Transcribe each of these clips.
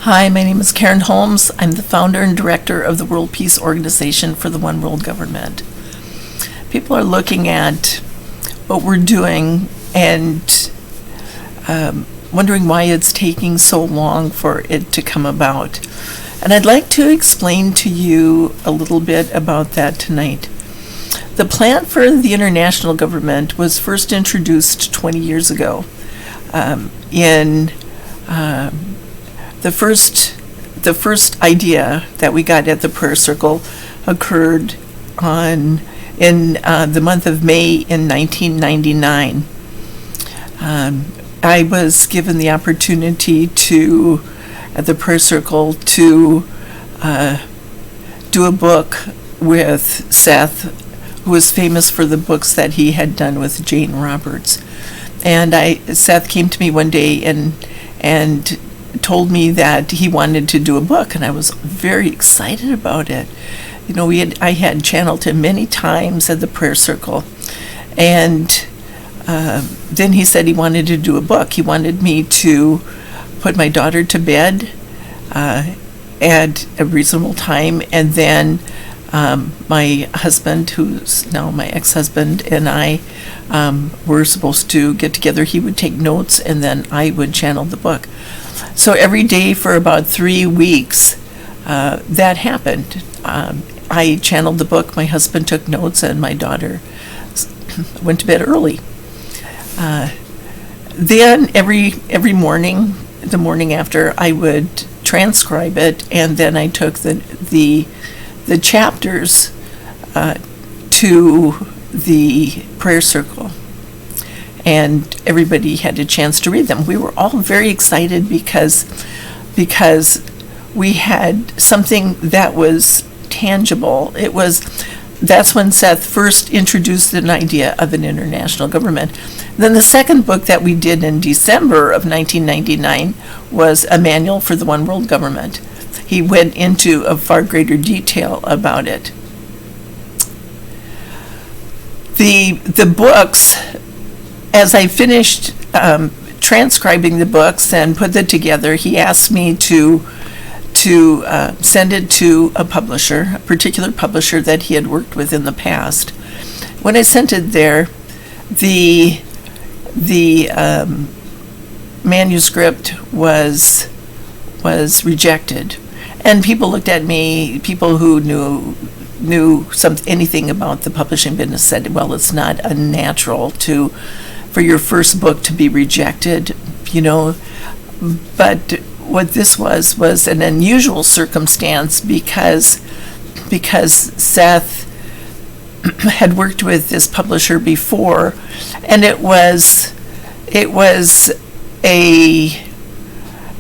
Hi, my name is Karen Holmes. I'm the founder and director of the World Peace Organization for the One World Government. People are looking at what we're doing and wondering why it's taking so long for it to come about. And I'd like to explain to you a little bit about that tonight. The plan for the international government was first introduced 20 years ago. The first idea that we got at the prayer circle occurred in the month of May in 1999. I was given the opportunity at the prayer circle to do a book with Seth, who was famous for the books that he had done with Jane Roberts. And Seth came to me one day and told me that he wanted to do a book, and I was very excited about it. You know, I had channeled him many times at the prayer circle, and then he said he wanted to do a book. He wanted me to put my daughter to bed at a reasonable time, and then my husband, who's now my ex-husband, and I were supposed to get together. He would take notes, and then I would channel the book. So every day for about 3 weeks, that happened. I channeled the book, my husband took notes, and my daughter went to bed early. Then every morning, the morning after, I would transcribe it, and then I took the chapters to the prayer circle, and everybody had a chance to read them. We were all very excited because we had something that was tangible. That's when Seth first introduced an idea of an international government. Then the second book that we did in December of 1999 was a manual for the One World Government. He went into a far greater detail about it. The books, as I finished transcribing the books and put them together, he asked me to send it to a particular publisher that he had worked with in the past. When I sent it there, the manuscript was rejected, and people looked at me. People who knew anything about the publishing business said, "Well, it's not unnatural for your first book to be rejected, you know." But what this was an unusual circumstance because Seth had worked with this publisher before, and it was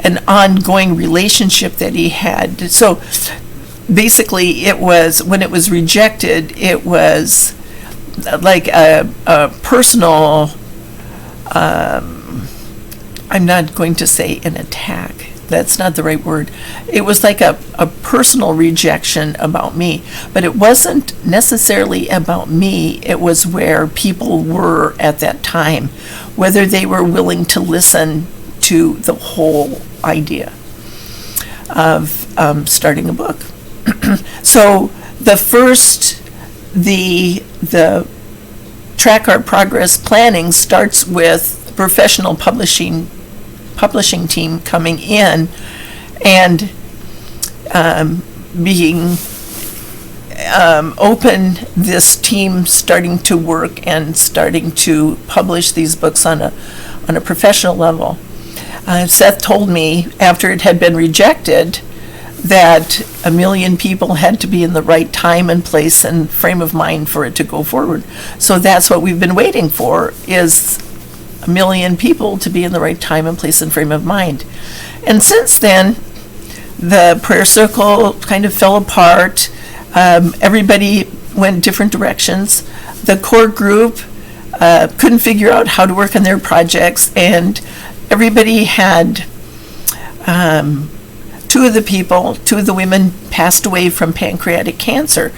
an ongoing relationship that he had. So basically, when it was rejected, it was like a personal, I'm not going to say an attack. That's not the right word. It was like a personal rejection about me. But it wasn't necessarily about me. It was where people were at that time, whether they were willing to listen to the whole idea of starting a book. So the track our progress planning starts with the professional publishing team coming in and being open, this team starting to work and starting to publish these books on a professional level. Seth told me after it had been rejected that 1 million people had to be in the right time and place and frame of mind for it to go forward. So that's what we've been waiting for, is 1 million people to be in the right time and place and frame of mind. And since then, the prayer circle kind of fell apart. Everybody went different directions. The core group couldn't figure out how to work on their projects, and everybody had two of the women passed away from pancreatic cancer.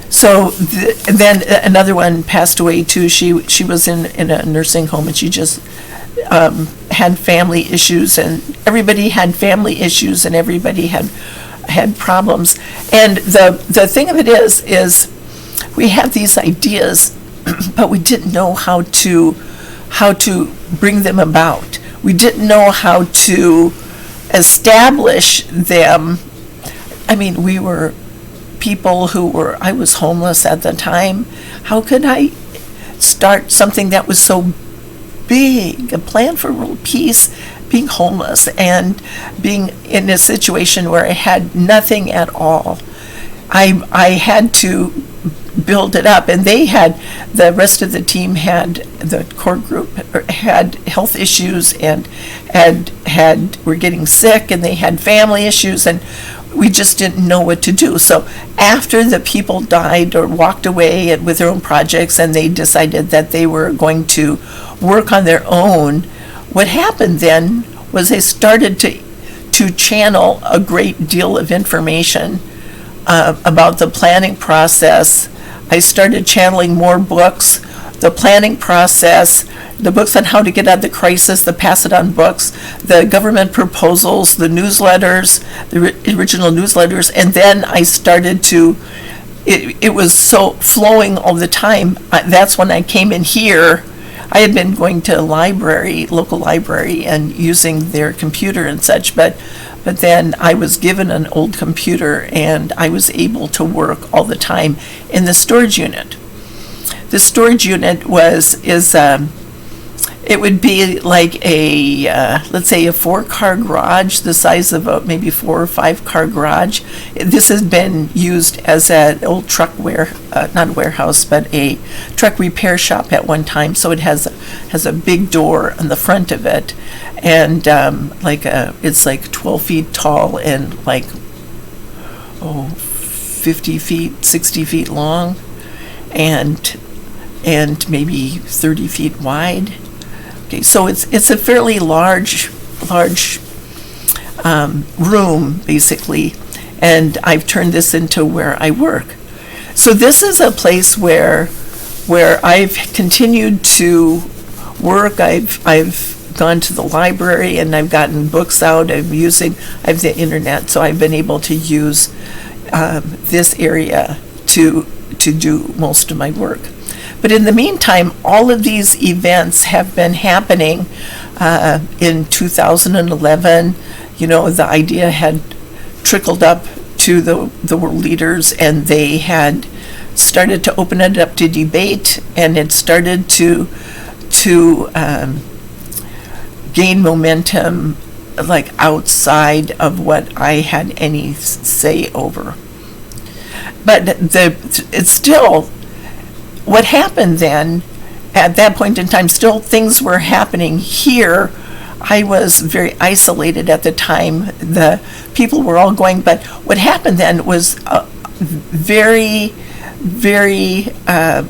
So then another one passed away too. She was in a nursing home, and she just had family issues, and everybody had family issues, and everybody had problems. And the thing of it is we have these ideas, but we didn't know how to bring them about. We didn't know how to establish them. I mean, we were people I was homeless at the time. How could I start something that was so big, a plan for world peace, being homeless and being in a situation where I had nothing at all? I had to build it up, and the rest of the team the core group had health issues and were getting sick, and they had family issues, and we just didn't know what to do. So after the people died or walked away with their own projects, and they decided that they were going to work on their own, what happened then was they started to channel a great deal of information about the planning process. I started channeling more books, the planning process, the books on how to get out of the crisis, the Pass It On books, the government proposals, the newsletters, the original newsletters, and then I started it was so flowing all the time. That's when I came in here. I had been going to a local library, and using their computer and such, but then I was given an old computer, and I was able to work all the time in the storage unit. The storage unit it would be like let's say a 4-car garage, the size of maybe 4 or 5-car garage. This has been used as an old truck not a warehouse, but a truck repair shop at one time. So it has a big door on the front of it, and it's like 12 feet tall and 50 feet, 60 feet long, and maybe 30 feet wide. Okay, so it's a fairly large room, basically, and I've turned this into where I work. So this is a place where I've continued to work. I've gone to the library, and I've gotten books out. I have the internet, so I've been able to use this area to do most of my work. But in the meantime, all of these events have been happening. In 2011, the idea had trickled up to the world leaders, and they had started to open it up to debate, and it started to gain momentum, outside of what I had any say over. But it's still. What happened then, at that point in time, still things were happening here. I was very isolated at the time. The people were all going, but what happened then was very, very, a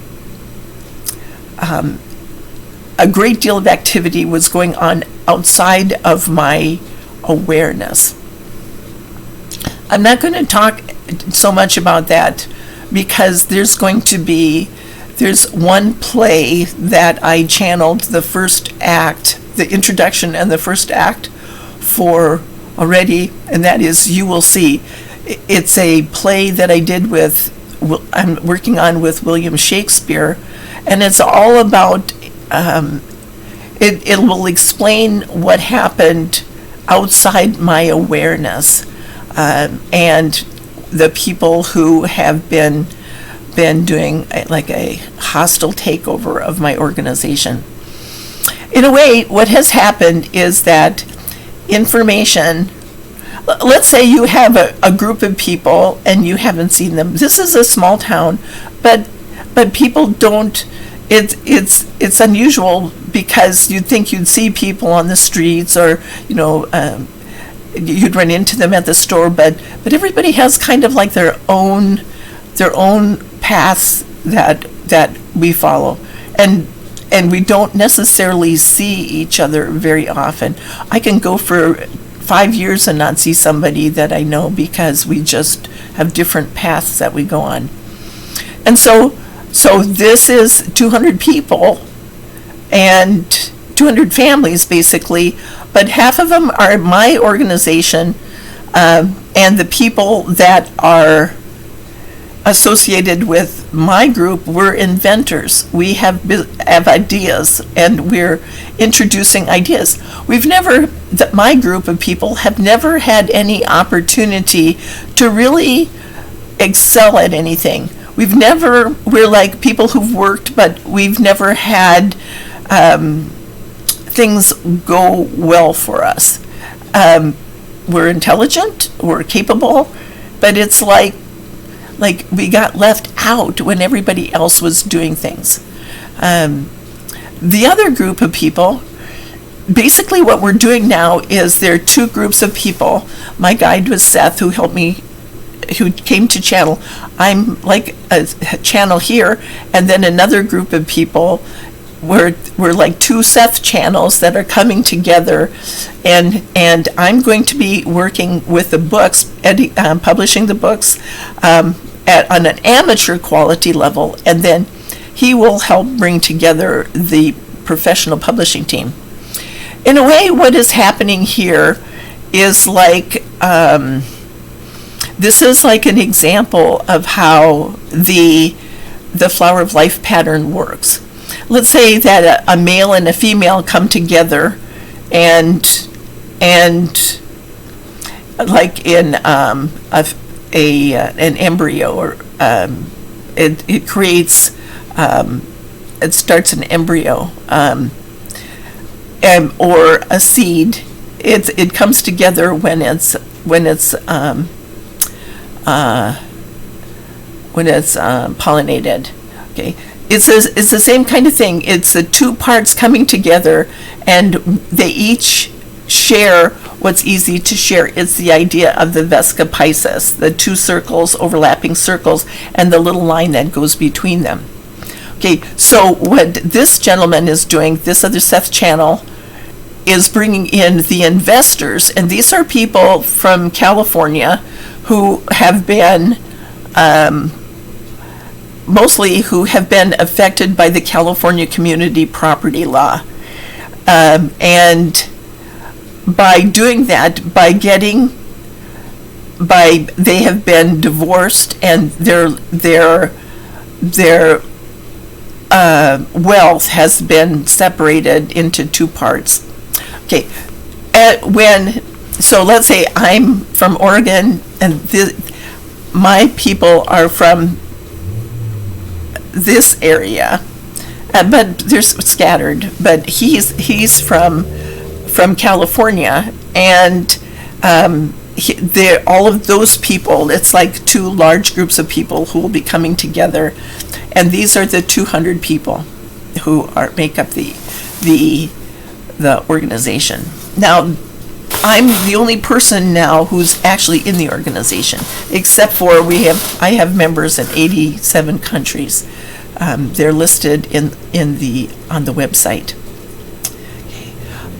great deal of activity was going on outside of my awareness. I'm not going to talk so much about that, because there's one play that I channeled the first act, the introduction and the first act for already, and that is You Will See. It's a play that I'm working on with William Shakespeare, and it's all about, it will explain what happened outside my awareness, and the people who have been doing a hostile takeover of my organization. In a way, what has happened is that information, let's say you have a group of people and you haven't seen them. This is a small town, but people don't, it's unusual, because you'd think you'd see people on the streets, or you'd run into them at the store, but everybody has kind of their own paths that we follow, and we don't necessarily see each other very often. I can go for 5 years and not see somebody that I know, because we just have different paths that we go on. And so this is 200 people, and 200 families basically, but half of them are my organization, and the people that are associated with my group, we're inventors. We have ideas, and we're introducing ideas. My group of people have never had any opportunity to really excel at anything. We're like people who've worked, but we've never had things go well for us. We're intelligent, we're capable, but it's like we got left out when everybody else was doing things. The other group of people, basically what we're doing now is there are two groups of people. My guide was Seth, who helped me, who came to channel. I'm like a channel here, and then another group of people, we're like two Seth channels that are coming together, and I'm going to be working with the books, publishing the books on an amateur quality level, and then he will help bring together the professional publishing team. In a way, what is happening here is like this is like an example of how the flower of life pattern works. Let's say that a male and a female come together, and like in an embryo, or it creates it starts an embryo, or a seed. It comes together when it's pollinated. Okay. It's the same kind of thing. It's the two parts coming together, and they each share what's easy to share. It's the idea of the Vesca Pisces, the two circles, overlapping circles, and the little line that goes between them. Okay, so what this gentleman is doing, this other Seth channel, is bringing in the investors, and these are people from California who have been mostly who have been affected by the California community property law. And by doing that, they have been divorced, and their wealth has been separated into two parts. Okay, so let's say I'm from Oregon, and my people are from this area, but they're scattered. But he's from California, and all of those people, it's like two large groups of people who will be coming together, and these are the 200 people who make up the organization. Now, I'm the only person now who's actually in the organization, except for I have members in 87 countries. They're listed on the website. Okay.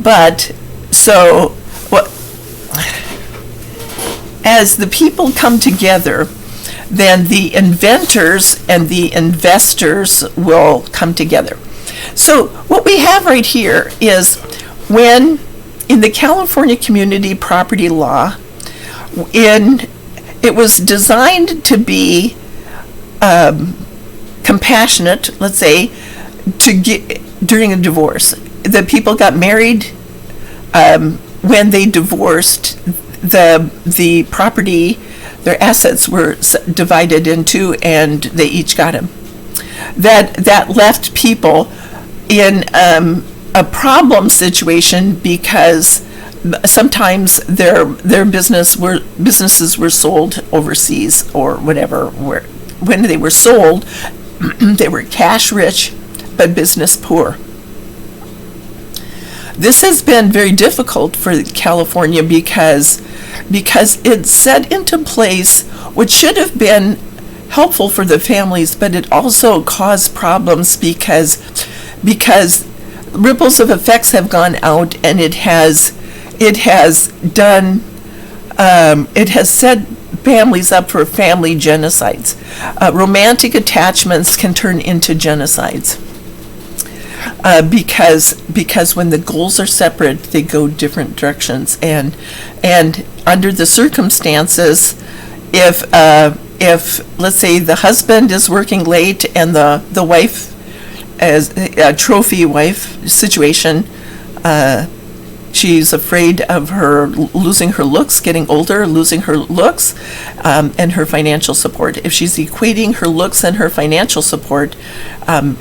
But so as the people come together, then the inventors and the investors will come together. So what we have right here is when in the California community property law, it was designed to be compassionate, let's say, to get during a divorce. The people got married. When they divorced, the property, their assets were divided in two, and they each got them. That left people in a problem situation, because sometimes their businesses were sold overseas or whatever. When they were sold, they were cash rich but business poor. This has been very difficult for California because it set into place what should have been helpful for the families, but it also caused problems because ripples of effects have gone out, and it has set families up for family genocides. Romantic attachments can turn into genocides. because when the goals are separate, they go different directions, and under the circumstances, if let's say the husband is working late and the wife, as a trophy wife situation, she's afraid of her losing her looks, getting older, losing her looks, and her financial support. If she's equating her looks and her financial support,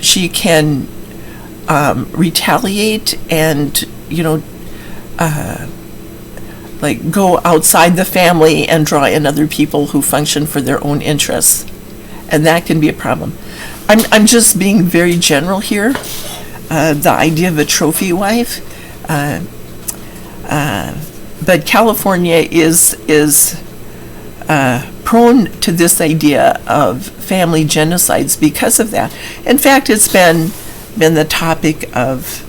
she can retaliate and, like go outside the family and draw in other people who function for their own interests. And that can be a problem. I'm just being very general here. The idea of a trophy wife. But California is prone to this idea of family genocides because of that. In fact, it's been the topic of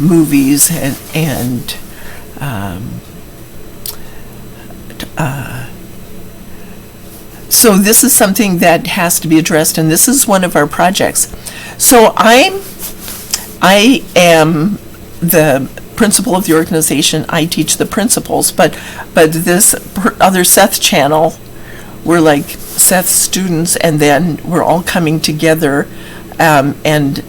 movies and so this is something that has to be addressed, and this is one of our projects. So I am the principal of the organization. I teach the principles, but this other Seth channel, we're like Seth students, and then we're all coming together, and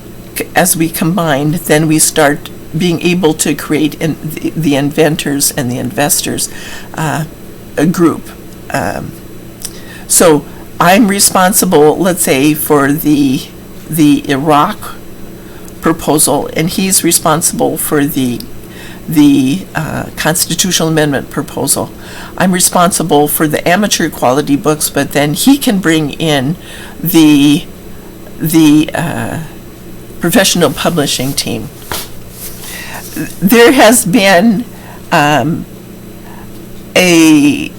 as we combine, then we start being able to create the inventors and the investors a group. So I'm responsible, let's say, for the Iraq proposal, and he's responsible for the constitutional amendment proposal. I'm responsible for the amateur quality books, but then he can bring in the professional publishing team. There has been a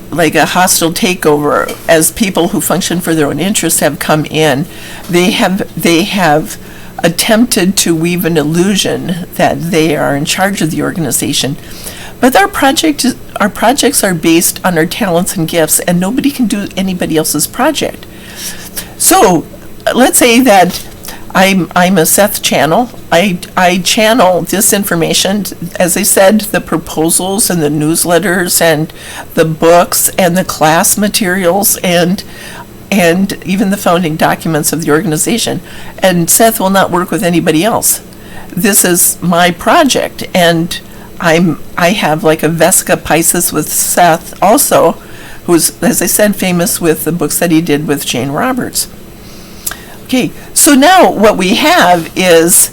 hostile takeover as people who function for their own interests have come in. They have attempted to weave an illusion that they are in charge of the organization, but our projects are based on our talents and gifts, and nobody can do anybody else's project. So let's say that I'm a Seth channel. I channel this information, as I said, the proposals and the newsletters and the books and the class materials and even the founding documents of the organization. And Seth will not work with anybody else. This is my project, and I have like a Vesca Pisces with Seth also, who's, as I said, famous with the books that he did with Jane Roberts. Okay, so now what we have is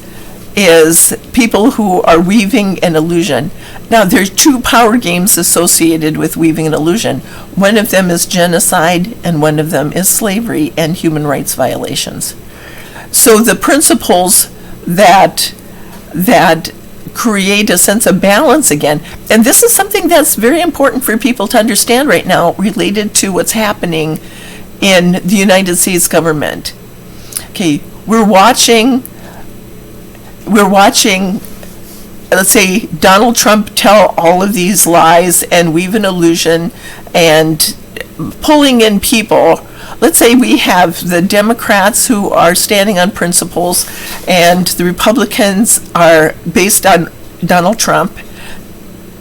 people who are weaving an illusion. Now, there's two power games associated with weaving an illusion. One of them is genocide, and one of them is slavery and human rights violations. So the principles that create a sense of balance again, and this is something that's very important for people to understand right now related to what's happening in the United States government. Okay, we're watching, let's say, Donald Trump tell all of these lies and weave an illusion and pulling in people. Let's say we have the Democrats who are standing on principles, and the Republicans are based on Donald Trump.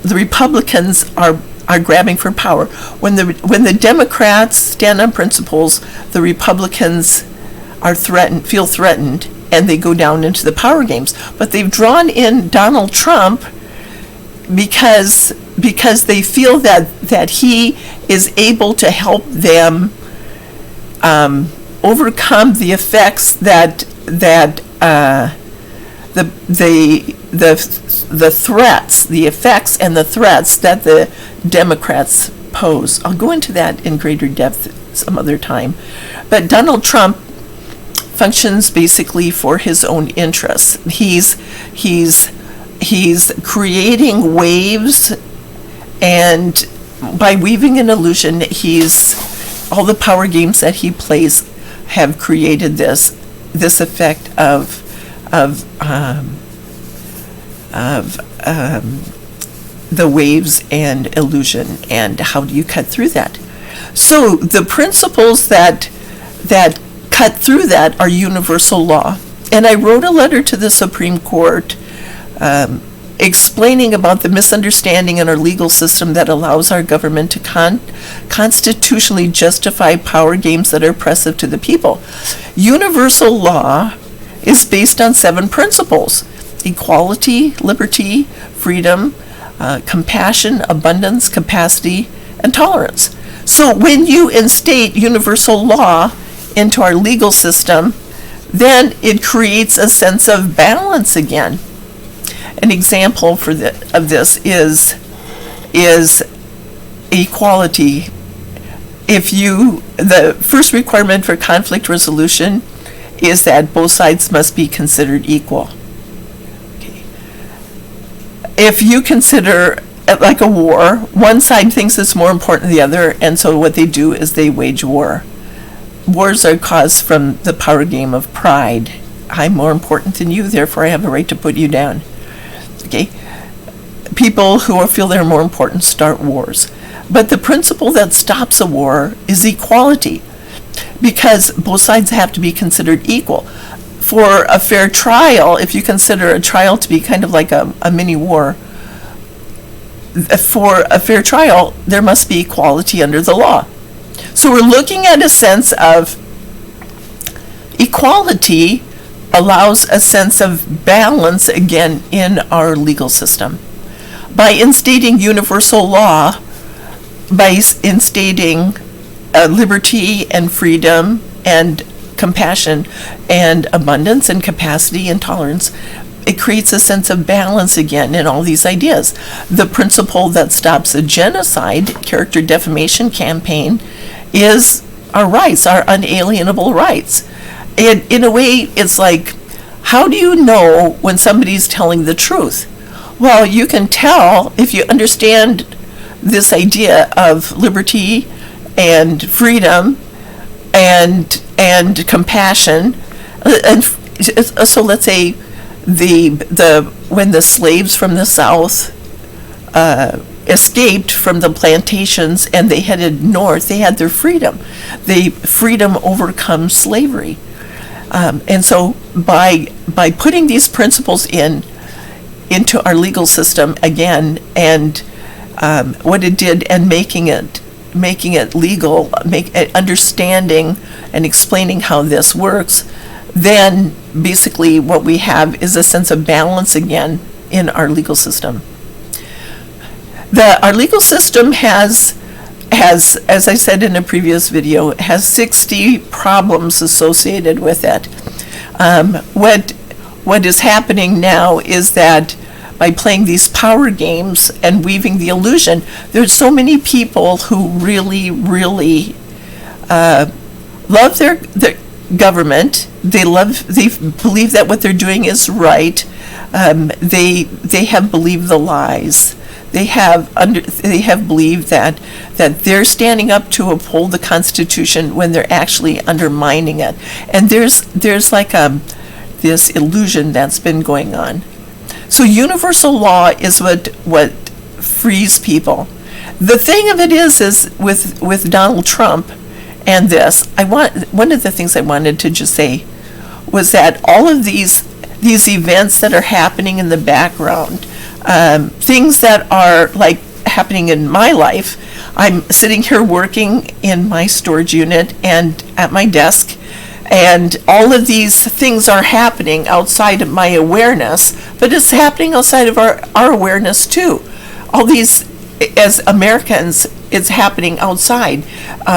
The Republicans are grabbing for power. When the Democrats stand on principles, the Republicans are feel threatened, and they go down into the power games. But they've drawn in Donald Trump because they feel that he is able to help them overcome the effects that the threats, the effects and the threats that the Democrats pose. I'll go into that in greater depth some other time. But Donald Trump functions basically for his own interests. He's creating waves, and by weaving an illusion, all the power games that he plays have created this effect of the waves and illusion, and how do you cut through that? So the principles that cut through that are universal law. And I wrote a letter to the Supreme Court explaining about the misunderstanding in our legal system that allows our government to constitutionally justify power games that are oppressive to the people. Universal law is based on 7 principles: equality, liberty, freedom, compassion, abundance, capacity, and tolerance. So when you instate universal law into our legal system, then it creates a sense of balance again. An example of this is equality. The first requirement for conflict resolution is that both sides must be considered equal. Okay. If you consider it like a war, one side thinks it's more important than the other, and so what they do is they wage war. Wars are caused from the power game of pride. I'm more important than you, therefore I have a right to put you down. Okay? People who feel they're more important start wars. But the principle that stops a war is equality, because both sides have to be considered equal. For a fair trial, if you consider a trial to be kind of like a mini war, for a fair trial, there must be equality under the law. So we're looking at a sense of equality allows a sense of balance again in our legal system. By instating universal law, by instating liberty and freedom and compassion and abundance and capacity and tolerance, it creates a sense of balance again in all these ideas. The principle that stops a genocide, character defamation campaign, is our rights, our unalienable rights. And in a way, it's like, how do you know when somebody's telling the truth? Well, you can tell if you understand this idea of liberty and freedom and compassion. And so let's say when the slaves from the South escaped from the plantations and they headed north, they had their freedom. Freedom overcomes slavery. And so by putting these principles into our legal system again, and what it did, and making it legal, understanding and explaining how this works, then basically what we have is a sense of balance again in our legal system. Our legal system has, as I said in a previous video, has 60 problems associated with it. What is happening now is that by playing these power games and weaving the illusion, there's so many people who really, really love their government. They believe that what they're doing is right. They have believed the lies. They have believed that they're standing up to uphold the Constitution when they're actually undermining it. And there's like this illusion that's been going on. So universal law is what frees people. The thing of it is with Donald Trump and this, one of the things I wanted to just say was that all of these events that are happening in the background, things that are like happening in my life. I'm sitting here working in my storage unit and at my desk, and all of these things are happening outside of my awareness, but it's happening outside of our awareness too. All these, as Americans, it's happening outside.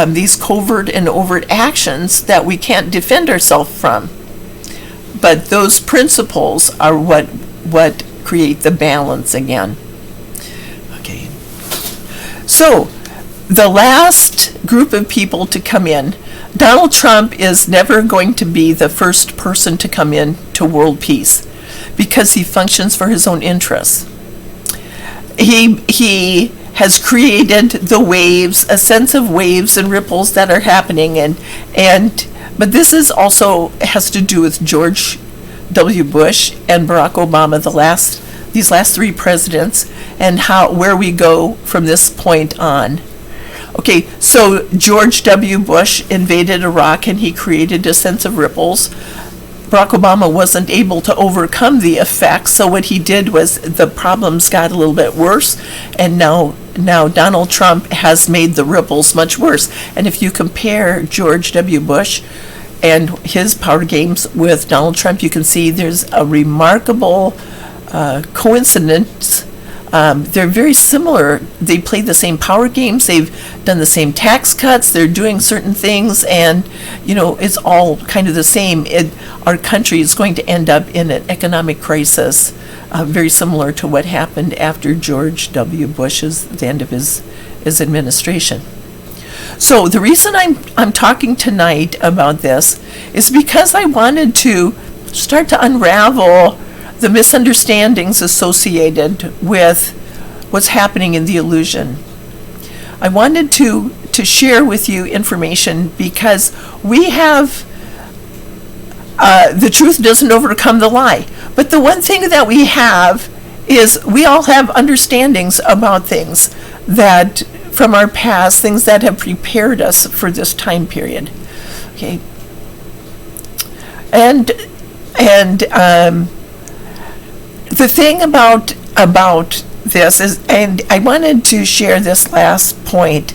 These covert and overt actions that we can't defend ourselves from. But those principles are what create the balance again. Okay. So, the last group of people to come in, Donald Trump is never going to be the first person to come in to world peace because he functions for his own interests. He has created the waves, a sense of waves and ripples that are happening, but this is also has to do with George W. Bush and Barack Obama, these last 3 presidents, and where we go from this point on. Okay, so George W. Bush invaded Iraq and he created a sense of ripples Barack Obama wasn't able to overcome the effects. So what he did was the problems got a little bit worse, and now Donald Trump has made the ripples much worse. And if you compare George W. Bush and his power games with Donald Trump, you can see there's a remarkable coincidence. They're very similar. They play the same power games. They've done the same tax cuts. They're doing certain things, and it's all kind of the same. Our country is going to end up in an economic crisis, very similar to what happened after George W. Bush's the end of his administration. So the reason I'm talking tonight about this is because I wanted to start to unravel the misunderstandings associated with what's happening in the illusion. I wanted to share with you information because we have the truth doesn't overcome the lie. But the one thing that we have is we all have understandings about things that from our past, things that have prepared us for this time period. Okay. And the thing about this is, and I wanted to share this last point.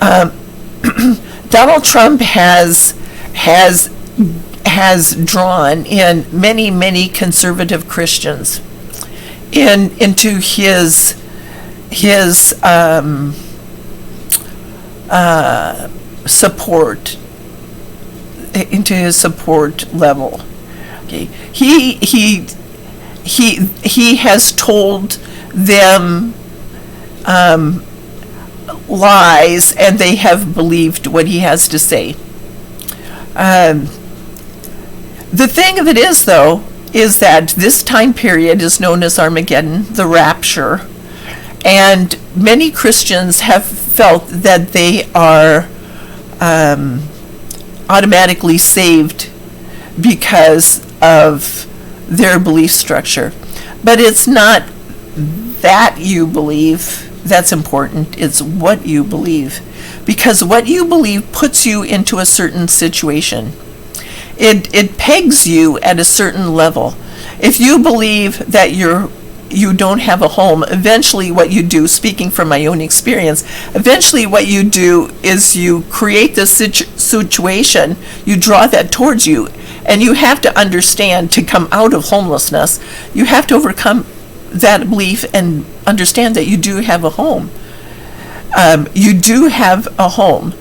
Donald Trump has drawn in many conservative Christians into his support, into his support level. Okay, he has told them lies, and they have believed what he has to say. The thing of it is, though, is that this time period is known as Armageddon, the Rapture, and many Christians have felt that they are automatically saved because of their belief structure. But it's not that you believe that's important, it's what you believe. Because what you believe puts you into a certain situation. It pegs you at a certain level. If you believe that you don't have a home, eventually what you do, speaking from my own experience, eventually what you do is you create this situation, you draw that towards you, and you have to understand, to come out of homelessness, you have to overcome that belief and understand that you do have a home. You do have a home.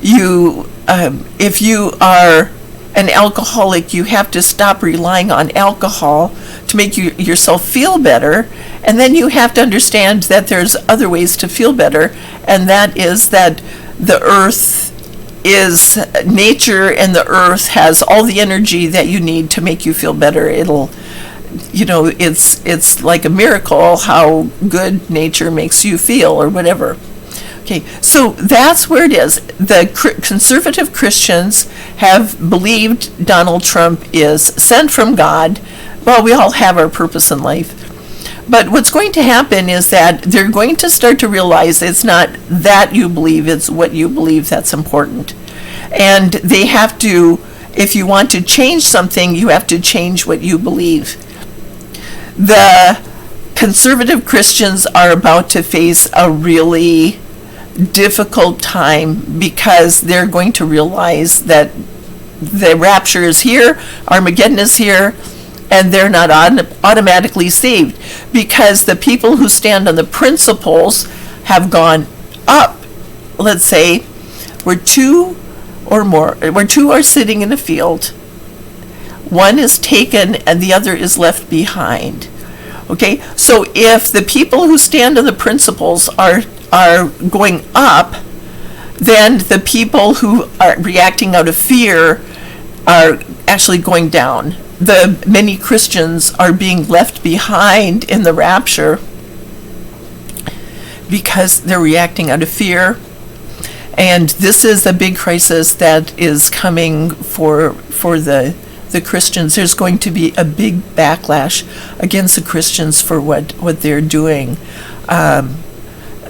If you are an alcoholic, you have to stop relying on alcohol to make yourself feel better, and then you have to understand that there's other ways to feel better, and that is that the earth is nature, and the earth has all the energy that you need to make you feel better. It's like a miracle how good nature makes you feel, or whatever. Okay, so that's where it is. The conservative Christians have believed Donald Trump is sent from God. Well, we all have our purpose in life. But what's going to happen is that they're going to start to realize it's not that you believe, it's what you believe that's important. And they have to, if you want to change something, you have to change what you believe. The conservative Christians are about to face a really difficult time because they're going to realize that the rapture is here, Armageddon is here, and they're not automatically saved, because the people who stand on the principles have gone up. Let's say where two are sitting in a field, one is taken and the other is left behind. Okay, so if the people who stand on the principles are going up, then the people who are reacting out of fear are actually going down. The many Christians are being left behind in the rapture because they're reacting out of fear. And this is a big crisis that is coming for the Christians. There's going to be a big backlash against the Christians for what they're doing.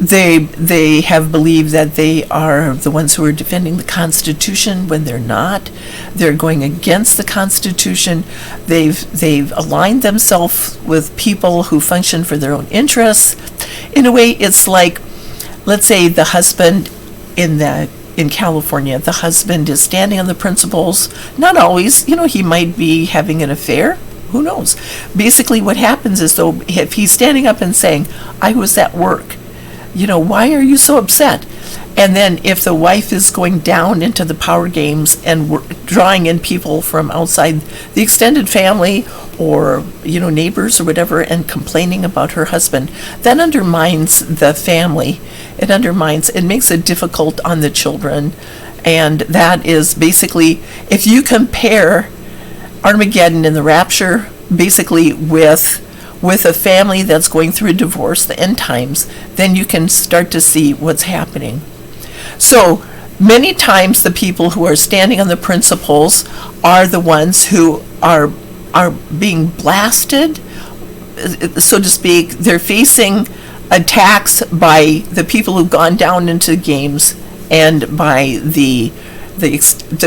They have believed that they are the ones who are defending the Constitution when they're not. They're going against the Constitution. They've aligned themselves with people who function for their own interests. In a way, it's like, let's say the husband in California, the husband is standing on the principles. Not always, he might be having an affair. Who knows? Basically, what happens is, though, if he's standing up and saying, "I was at work," why are you so upset? And then if the wife is going down into the power games and drawing in people from outside the extended family or, neighbors or whatever, and complaining about her husband, that undermines the family. It makes it difficult on the children. And that is basically, if you compare Armageddon and the Rapture, basically with a family that's going through a divorce, the end times, then you can start to see what's happening. So many times the people who are standing on the principles are the ones who are being blasted, so to speak. They're facing attacks by the people who've gone down into games and by the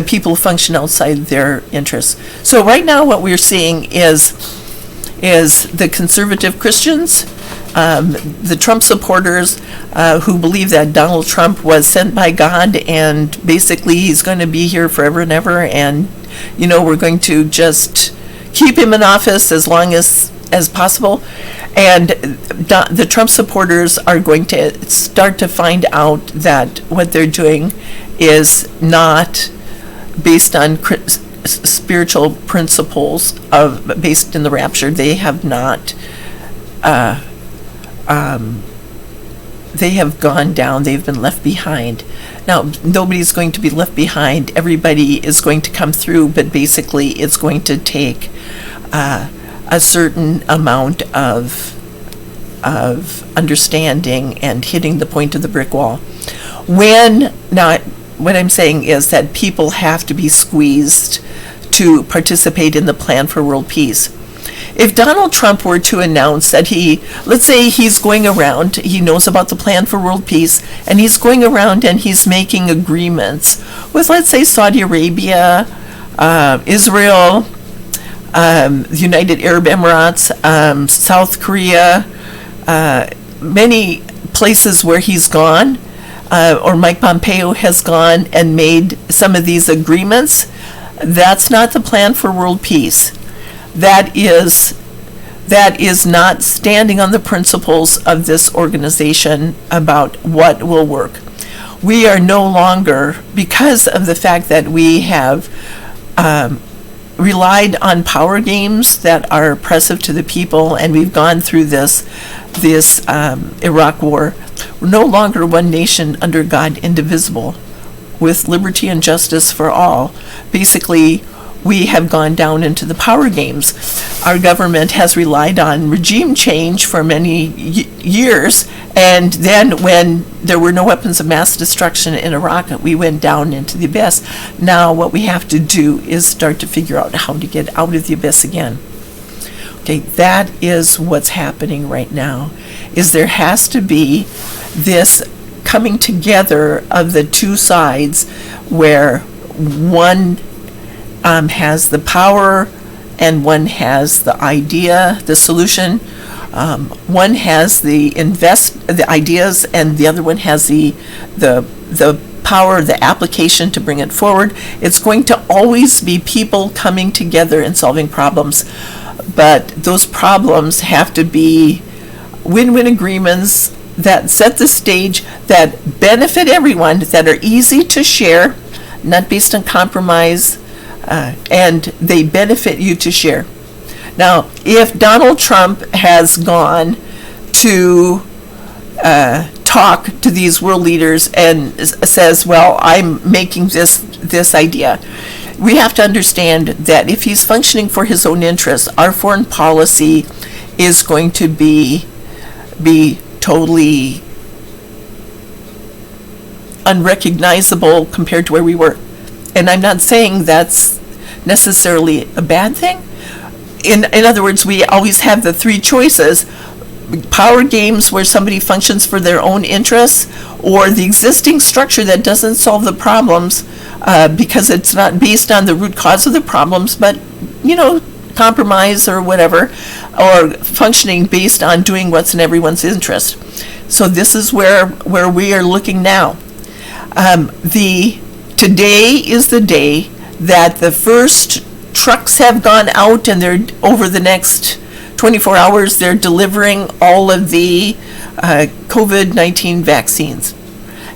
people who function outside their interests. So right now what we're seeing is the conservative Christians, the Trump supporters who believe that Donald Trump was sent by God and basically he's going to be here forever and ever, and we're going to just keep him in office as long as possible. And the Trump supporters are going to start to find out that what they're doing is not based on spiritual principles based in the rapture. They have not. They have gone down. They've been left behind. Now, nobody's going to be left behind. Everybody is going to come through, but basically, it's going to take a certain amount of understanding and hitting the point of the brick wall. What I'm saying is that people have to be squeezed to participate in the plan for world peace. If Donald Trump were to announce that let's say he's going around, he knows about the plan for world peace, and he's going around and he's making agreements with, let's say, Saudi Arabia, Israel, the United Arab Emirates, South Korea, many places where he's gone, or Mike Pompeo has gone and made some of these agreements. That's not the plan for world peace. That is not standing on the principles of this organization about what will work. We are no longer, because of the fact that we have relied on power games that are oppressive to the people, and we've gone through this Iraq war. We're no longer one nation under God, indivisible, with liberty and justice for all. Basically, we have gone down into the power games. Our government has relied on regime change for many years, and then when there were no weapons of mass destruction in Iraq, we went down into the abyss. Now what we have to do is start to figure out how to get out of the abyss again. Okay, that is what's happening right now, is there has to be this coming together of the two sides where one has the power and one has the idea, the solution. One has the ideas, and the other one has the power, the application to bring it forward. It's going to always be people coming together and solving problems, but those problems have to be win-win agreements that set the stage, that benefit everyone, that are easy to share, not based on compromise, and they benefit you to share. Now, if Donald Trump has gone to talk to these world leaders and says, well, I'm making this idea, we have to understand that if he's functioning for his own interests, our foreign policy is going to be totally unrecognizable compared to where we were. And I'm not saying that's necessarily a bad thing. In other words, we always have the three choices, power games where somebody functions for their own interests, or the existing structure that doesn't solve the problems because it's not based on the root cause of the problems, but, compromise or whatever, or functioning based on doing what's in everyone's interest. So this is where we are looking now. Today is the day that the first trucks have gone out, and they're over the next 24 hours, they're delivering all of the COVID-19 vaccines.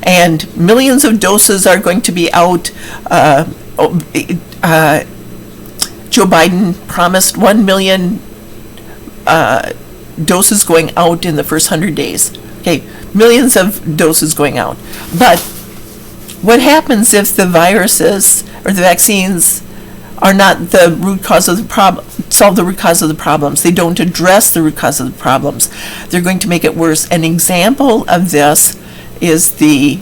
And millions of doses are going to be out. Joe Biden promised 1 million doses going out in the first 100 days. Okay, millions of doses going out. But what happens if the viruses or the vaccines are not the root cause of the problem, solve the root cause of the problems? They don't address the root cause of the problems. They're going to make it worse. An example of this is the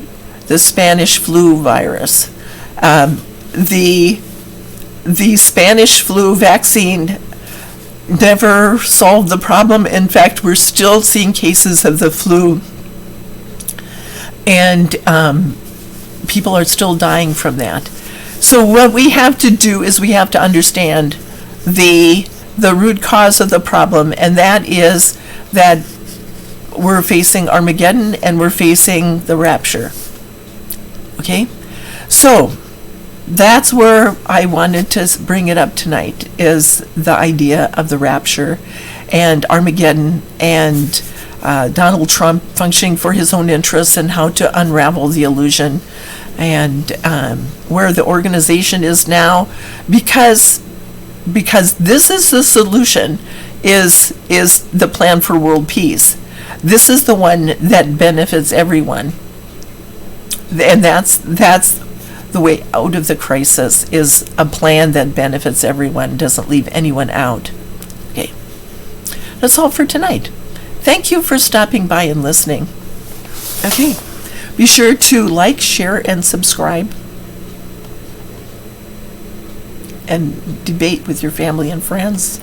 Spanish flu virus. The Spanish flu vaccine never solved the problem. In fact, we're still seeing cases of the flu, and people are still dying from that. So what we have to do is we have to understand the root cause of the problem, and that is that we're facing Armageddon and we're facing the rapture. Okay? So that's where I wanted to bring it up tonight, is the idea of the rapture and Armageddon and Donald Trump functioning for his own interests and how to unravel the illusion, and where the organization is now, because this is the solution, is the plan for world peace. This is the one that benefits everyone, and that's the way out of the crisis, is a plan that benefits everyone, doesn't leave anyone out. Okay, that's all for tonight. Thank you for stopping by and listening. Okay, be sure to like, share, and subscribe, and debate with your family and friends.